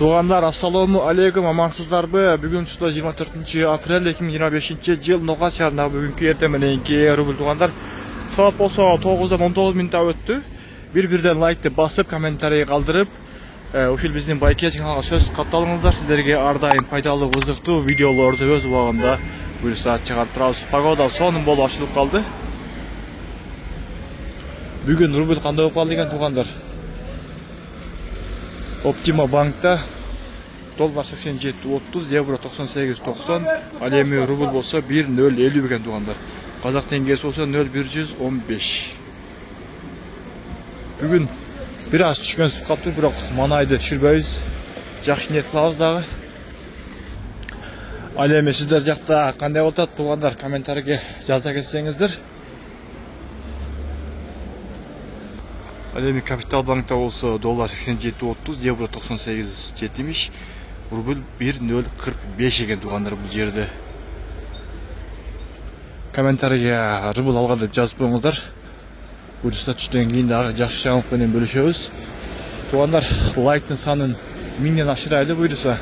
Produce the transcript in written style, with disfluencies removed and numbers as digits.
Туғандар, ассаламу алейкум, амансыздарбы? Бүгін числа 24 апрель 2025 жыл Ноғат шаарындағы бүгінгі ертемененки рубль туғандар. Саат болса 9-дан 19 минутта өтті. Bir-birden лайкты басып, комментарий қалдырып, ушул биздин Байке каналга сөз катталыңыздар. Сиздерге ардайым пайдалуу, кызыктуу видеолорду өз убагында буюрса чыгарып турабыз. Погода сонун болуп ачылып калды. Бүгүн рубль кандай болуп калды экен туғандар? Optima Bank'ta dolar 87.30, euro 98.90, al эми рубль болса 1.050 бекен туғандар. Қазақ теңгесі болса 0.115. Бүгін biraz түшкен түсіп қалыпты, бірақ манайды түшірбейбіз. Жақсы ниет қылабыз дағы. Ал эми сіздер жақта қандай болтат туғандар, комментарийге жаза кетсеңіздер. Al эми Kapital Bank'ta olsa dolar 87.30, euro 98.70, rubl 1.045 eкен туғандар бұл жерде. Комментарийге рубль алға деп жазып қойыңыздар. Бұйырса түштен кейін дағы жақсы жаңалықпен бөлішеміз. Туғандар, лайктың санын 1000-ден ашырайлы бұйырса.